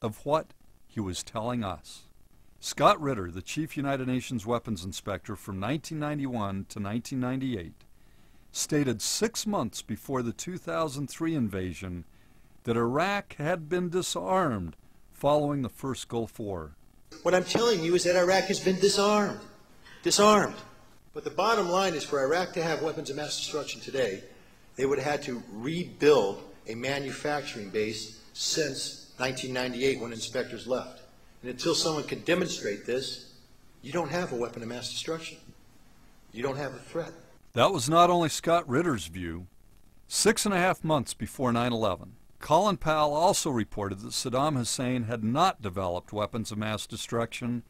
of what he was telling us. Scott Ritter, the Chief United Nations Weapons Inspector from 1991 to 1998, stated 6 months before the 2003 invasion that Iraq had been disarmed following the first Gulf War. What I'm telling you is that Iraq has been disarmed. Disarmed. But the bottom line is, for Iraq to have weapons of mass destruction today, they would have had to rebuild a manufacturing base since 1998 when inspectors left. And until someone can demonstrate this, you don't have a weapon of mass destruction. You don't have a threat. That was not only Scott Ritter's view. 6.5 months before 9/11, Colin Powell also reported that Saddam Hussein had not developed weapons of mass destruction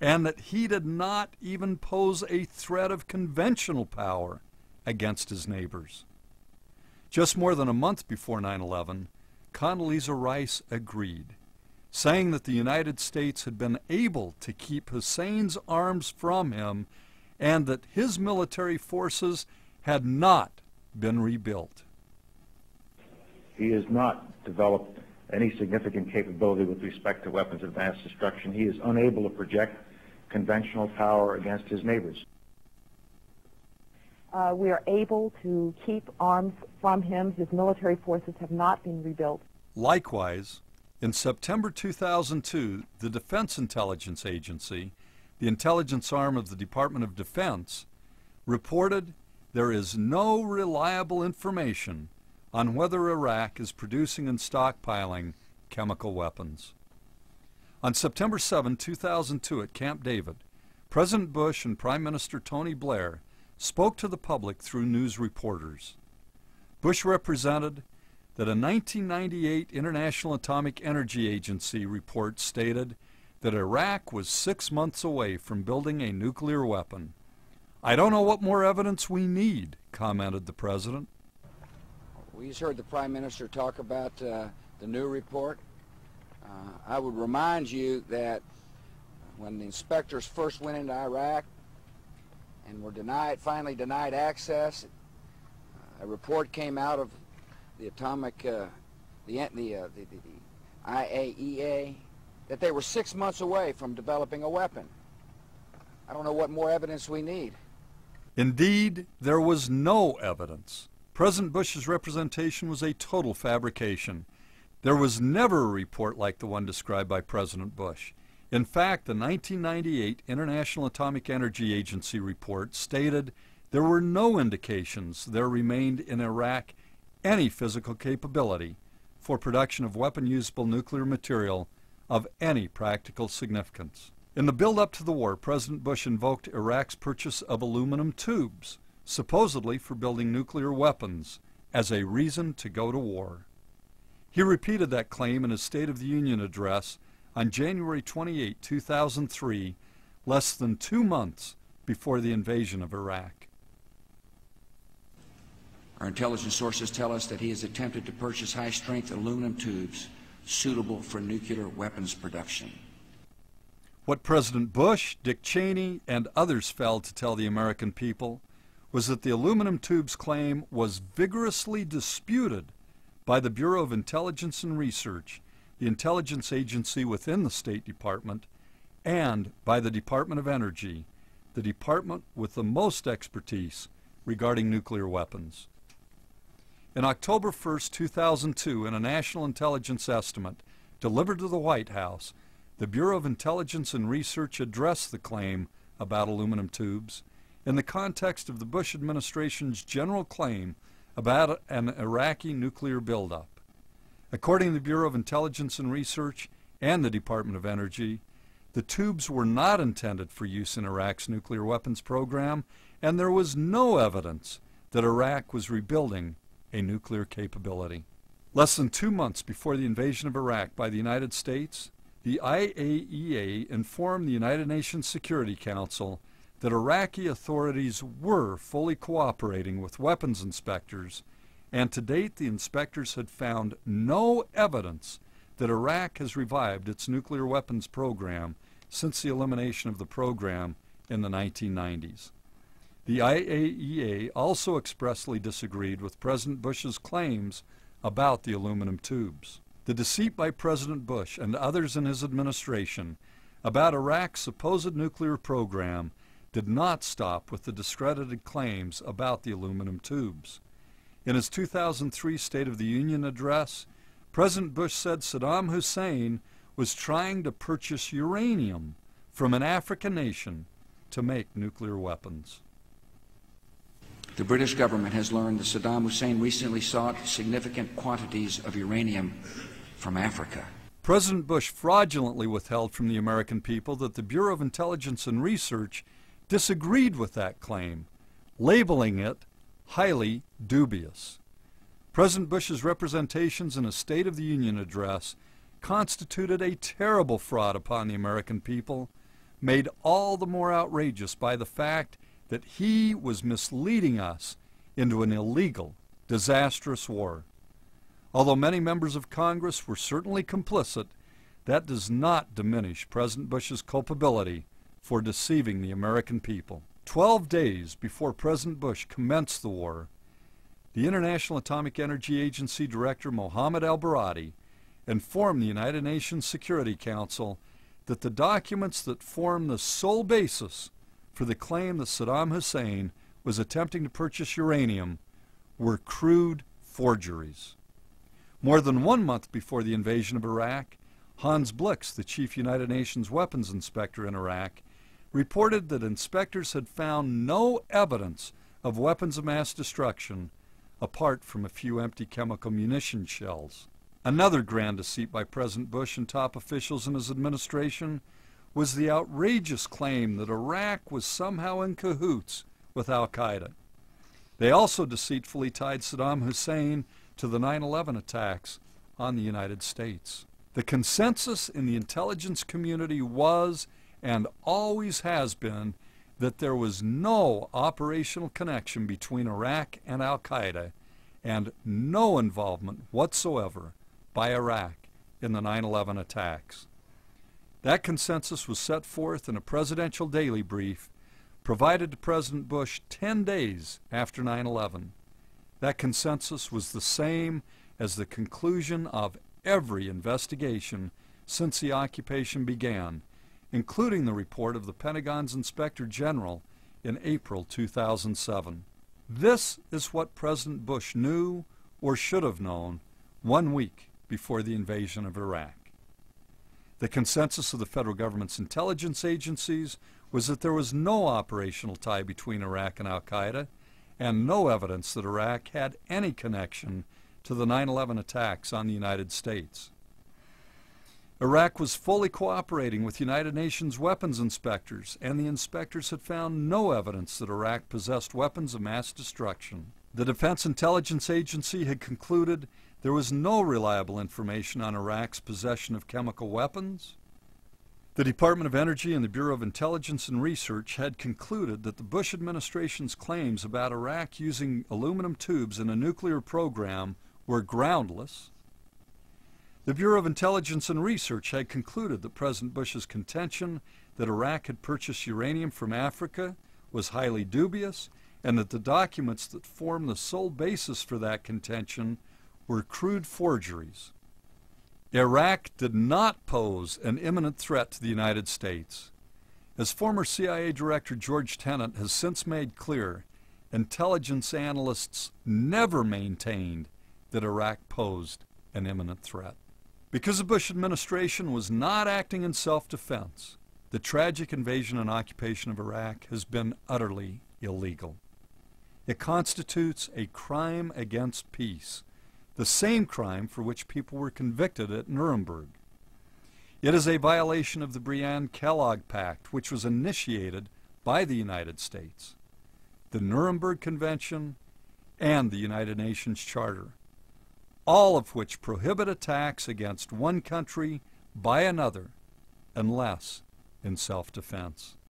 and that he did not even pose a threat of conventional power against his neighbors. Just more than a month before 9/11, Condoleezza Rice agreed, saying that the United States had been able to keep Hussein's arms from him and that his military forces had not been rebuilt. He has not developed any significant capability with respect to weapons of mass destruction. He is unable to project conventional power against his neighbors. We are able to keep arms from him. His military forces have not been rebuilt. Likewise, in September 2002, the Defense Intelligence Agency, the intelligence arm of the Department of Defense, reported there is no reliable information on whether Iraq is producing and stockpiling chemical weapons. On September 7, 2002 at Camp David, President Bush and Prime Minister Tony Blair spoke to the public through news reporters. Bush represented that a 1998 International Atomic Energy Agency report stated that Iraq was 6 months away from building a nuclear weapon. "I don't know what more evidence we need," commented the president. We just heard the Prime Minister talk about the new report. I would remind you that when the inspectors first went into Iraq and were finally denied access, a report came out of the IAEA that they were 6 months away from developing a weapon. I don't know what more evidence we need. Indeed, there was no evidence. President Bush's representation was a total fabrication. There was never a report like the one described by President Bush. In fact, the 1998 International Atomic Energy Agency report stated there were no indications there remained in Iraq any physical capability for production of weapon-usable nuclear material of any practical significance. In the build-up to the war, President Bush invoked Iraq's purchase of aluminum tubes, supposedly for building nuclear weapons, as a reason to go to war. He repeated that claim in his State of the Union address on January 28, 2003, less than 2 months before the invasion of Iraq. Our intelligence sources tell us that he has attempted to purchase high-strength aluminum tubes suitable for nuclear weapons production. What President Bush, Dick Cheney, and others failed to tell the American people was that the aluminum tubes claim was vigorously disputed by the Bureau of Intelligence and Research, the intelligence agency within the State Department, and by the Department of Energy, the department with the most expertise regarding nuclear weapons. In October 1, 2002, in a national intelligence estimate delivered to the White House, the Bureau of Intelligence and Research addressed the claim about aluminum tubes in the context of the Bush administration's general claim about an Iraqi nuclear buildup. According to the Bureau of Intelligence and Research and the Department of Energy, the tubes were not intended for use in Iraq's nuclear weapons program, and there was no evidence that Iraq was rebuilding a nuclear capability. Less than 2 months before the invasion of Iraq by the United States, the IAEA informed the United Nations Security Council that Iraqi authorities were fully cooperating with weapons inspectors, and to date the inspectors had found no evidence that Iraq has revived its nuclear weapons program since the elimination of the program in the 1990s. The IAEA also expressly disagreed with President Bush's claims about the aluminum tubes. The deceit by President Bush and others in his administration about Iraq's supposed nuclear program did not stop with the discredited claims about the aluminum tubes. In his 2003 State of the Union address, President Bush said Saddam Hussein was trying to purchase uranium from an African nation to make nuclear weapons. The British government has learned that Saddam Hussein recently sought significant quantities of uranium from Africa. President Bush fraudulently withheld from the American people that the Bureau of Intelligence and Research disagreed with that claim, labeling it highly dubious. President Bush's representations in a State of the Union address constituted a terrible fraud upon the American people, made all the more outrageous by the fact that he was misleading us into an illegal, disastrous war. Although many members of Congress were certainly complicit, that does not diminish President Bush's culpability for deceiving the American people. 12 days before President Bush commenced the war, the International Atomic Energy Agency Director Mohammed al-Baradi informed the United Nations Security Council that the documents that form the sole basis for the claim that Saddam Hussein was attempting to purchase uranium were crude forgeries. More than 1 month before the invasion of Iraq, Hans Blix, the chief United Nations weapons inspector in Iraq, reported that inspectors had found no evidence of weapons of mass destruction apart from a few empty chemical munition shells. Another grand deceit by President Bush and top officials in his administration was the outrageous claim that Iraq was somehow in cahoots with al-Qaeda. They also deceitfully tied Saddam Hussein to the 9/11 attacks on the United States. The consensus in the intelligence community was and always has been that there was no operational connection between Iraq and al-Qaeda and no involvement whatsoever by Iraq in the 9/11 attacks. That consensus was set forth in a presidential daily brief provided to President Bush 10 days after 9/11. That consensus was the same as the conclusion of every investigation since the occupation began, including the report of the Pentagon's Inspector General in April 2007. This is what President Bush knew or should have known 1 week before the invasion of Iraq. The consensus of the federal government's intelligence agencies was that there was no operational tie between Iraq and al-Qaeda, and no evidence that Iraq had any connection to the 9/11 attacks on the United States. Iraq was fully cooperating with United Nations weapons inspectors, and the inspectors had found no evidence that Iraq possessed weapons of mass destruction. The Defense Intelligence Agency had concluded there was no reliable information on Iraq's possession of chemical weapons. The Department of Energy and the Bureau of Intelligence and Research had concluded that the Bush administration's claims about Iraq using aluminum tubes in a nuclear program were groundless. The Bureau of Intelligence and Research had concluded that President Bush's contention that Iraq had purchased uranium from Africa was highly dubious, and that the documents that form the sole basis for that contention were crude forgeries. Iraq did not pose an imminent threat to the United States. As former CIA Director George Tenet has since made clear, intelligence analysts never maintained that Iraq posed an imminent threat. Because the Bush administration was not acting in self-defense, the tragic invasion and occupation of Iraq has been utterly illegal. It constitutes a crime against peace, the same crime for which people were convicted at Nuremberg. It is a violation of the Briand-Kellogg Pact, which was initiated by the United States, the Nuremberg Convention, and the United Nations Charter, all of which prohibit attacks against one country by another unless in self-defense.